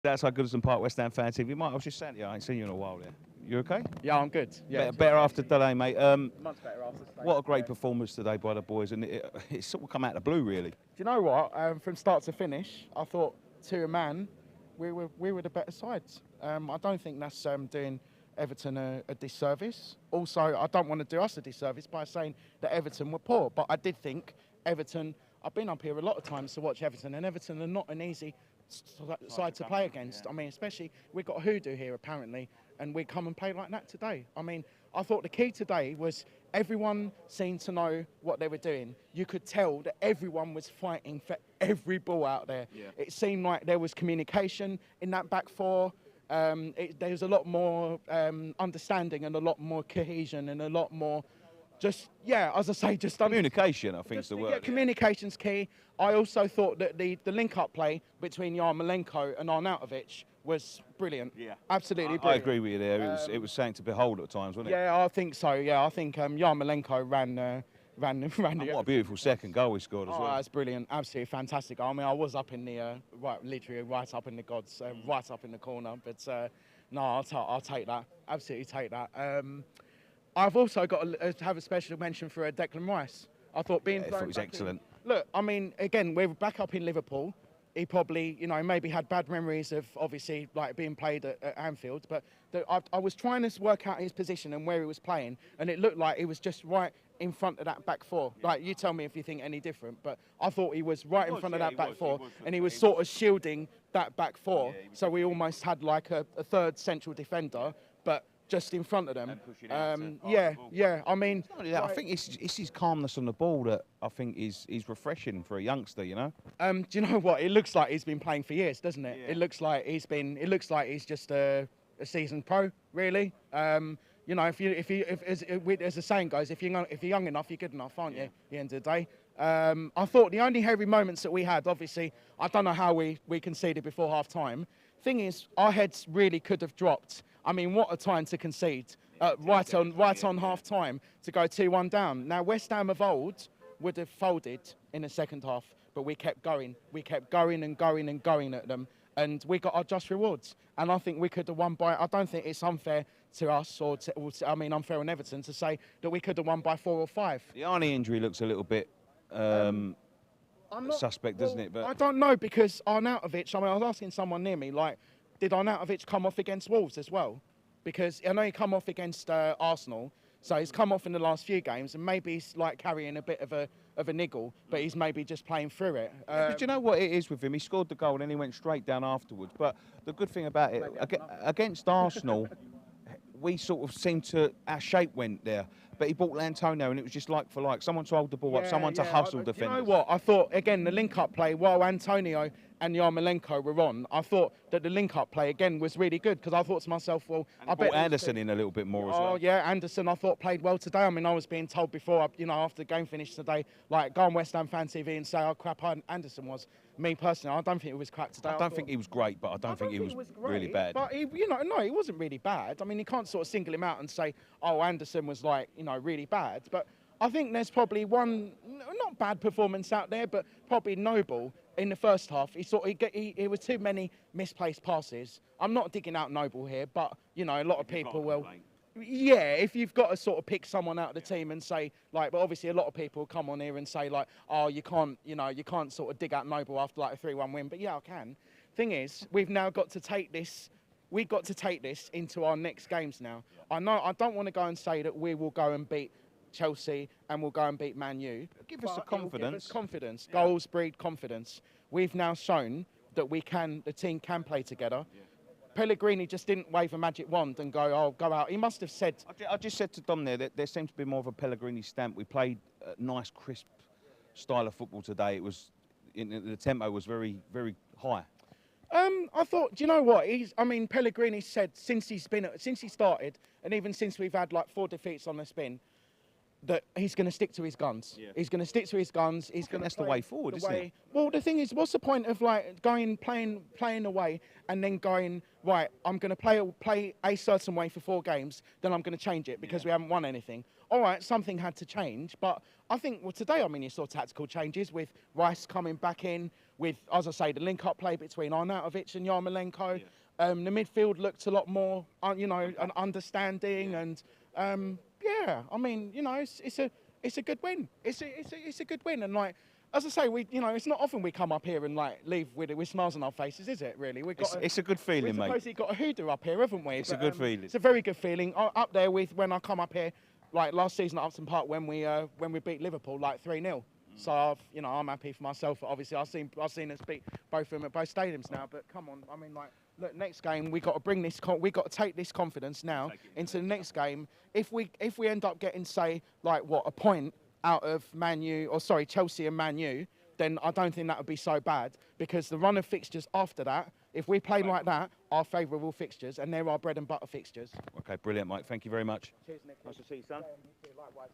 That's how Goodison Park, West Ham fan TV. Mike, I was just saying to you, I ain't seen you in a while there. You okay? Yeah, I'm good. Yeah, Better after today, mate. much better after today. What a great performance today by the boys, and it sort of come out of the blue, really. Do you know what? From start to finish, I thought to a man, we were the better sides. I don't think that's doing Everton a disservice. Also, I don't want to do us a disservice by saying that Everton were poor, but I did think Everton. I've been up here a lot of times to watch Everton, and Everton are not an easy side to play against. I mean, especially we've got a hoodoo here apparently, and we come and play like that today. I mean, I thought the key today was everyone seemed to know what they were doing. You could tell that everyone was fighting for every ball out there. Yeah. It seemed like there was communication in that back four. There was a lot more understanding and a lot more cohesion and a lot more just, yeah, as I say, just communication, I think, is the word. Yeah, communication's key. I also thought that the link-up play between Yarmalenko and Arnautovic was brilliant. Yeah, absolutely brilliant. I agree with you there. It was something to behold at times, wasn't it? Yeah, I think so. Yeah, I think Yarmalenko ran. And what a beautiful second goal he scored as well. Oh, that's brilliant. Absolutely fantastic. I mean, I was up in the, literally right up in the gods, right up in the corner. But no, I'll take that. Absolutely take that. I've also got to have a special mention for Declan Rice. I thought being I thought it was excellent. Look, I mean, again, we're back up in Liverpool. He probably, maybe had bad memories of obviously like being played at Anfield, but I was trying to work out his position and where he was playing, and it looked like he was just right in front of that back four. Yeah. Like, you tell me if you think any different, but I thought he was right in front of that back four, and he was sort of shielding that back four, so we almost had like a third central defender, but just in front of them. Yeah. I mean, I think it's his calmness on the ball that I think is refreshing for a youngster. You know. Do you know what? It looks like he's been playing for years, doesn't it? Yeah. It looks like he's just a seasoned pro, really. As the saying goes, if you're young enough, you're good enough, aren't you? At the end of the day. I thought the only heavy moments that we had, obviously, I don't know how we conceded before half time. Thing is, our heads really could have dropped. I mean, what a time to concede right on half time to go 2-1 down. Now, West Ham of old would have folded in the second half, but we kept going. We kept going and going and going at them, and we got our just rewards. And I think we could have won by. I don't think it's unfair to us, unfair on Everton to say that we could have won by 4 or 5. The Arnie injury looks a little bit suspect, doesn't it? But I don't know, because Arnautovic. I was asking someone near me, like, did Arnautovic come off against Wolves as well? Because I know he come off against Arsenal, so he's come off in the last few games, and maybe he's like carrying a bit of a niggle, but he's maybe just playing through it. But you know what it is with him? He scored the goal and then he went straight down afterwards. But the good thing about it, against Arsenal, we sort of seemed to, our shape went there. But he brought Antonio, and it was just like for like. Someone to hold the ball up, someone to hustle defenders. You know what? I thought, again, the link-up play, while Antonio and Yarmalenko were on, I thought that the link-up play, again, was really good, because I thought to myself, well, I bet Anderson in a little bit more as well. Oh, yeah, Anderson, I thought, played well today. I mean, I was being told before, after the game finished today, like, go on West Ham Fan TV and say how crap Anderson was. Me, personally, I don't think it was crap today. I don't think he was great, but I don't think he was really bad. But, he wasn't really bad. I mean, you can't sort of single him out and say, oh, Anderson was, like, really bad. But I think there's probably one, not bad performance out there, but probably Noble in the first half. It was too many misplaced passes. I'm not digging out Noble here, but, a lot of people will. Yeah, if you've got to sort of pick someone out of the team and say, like, but obviously a lot of people come on here and say, like, oh, you can't sort of dig out Noble after like a 3-1 win. But yeah, I can. Thing is, we've now got to take this. We've got to take this into our next games now. I know I don't want to go and say that we will go and beat Chelsea and we'll go and beat Man U. Give us the confidence. Give us confidence. Yeah. Goals breed confidence. We've now shown that the team can play together. Yeah. Pellegrini just didn't wave a magic wand and go, oh, go out. He must have said... I just said to Dom there that there seemed to be more of a Pellegrini stamp. We played a nice, crisp style of football today. It was, the tempo was very, very high. I thought, do you know what? Pellegrini said since he started, and even since we've had like 4 defeats on the spin, that he's going to stick to his guns. Yeah. He's going to stick to his guns. That's the way forward, isn't it? Well, the thing is, what's the point of like playing away and then going, right, I'm going to play a certain way for 4 games, then I'm going to change it because we haven't won anything. All right, something had to change, but I think today, you saw tactical changes with Rice coming back in, with, as I say, the link-up play between Arnautovic and Yarmalenko. The midfield looked a lot more, you know, an understanding, and yeah, I mean, you know, it's a good win. It's a good win, and like, as I say, you know, it's not often we come up here and like leave with smiles on our faces, is it? Really, It's a good feeling, mate. We've supposedly got a hoodoo up here, haven't we? It's a good feeling. It's a very good feeling. Up there with when I come up here, like last season at Upton Park when we beat Liverpool like 3-0. So you know, I'm happy for myself. Obviously, I've seen us beat both of them at both stadiums now. But come on, I mean, like, look, next game we got to bring this. We got to take this confidence now into the next game. If we end up getting, say, like what, a point out of Chelsea and Man U, then I don't think that would be so bad, because the run of fixtures after that, if we play like that, are favourable fixtures, and they're our bread and butter fixtures. Okay, brilliant, Mike. Thank you very much. Cheers, Nick. Nice to see you, son. Likewise.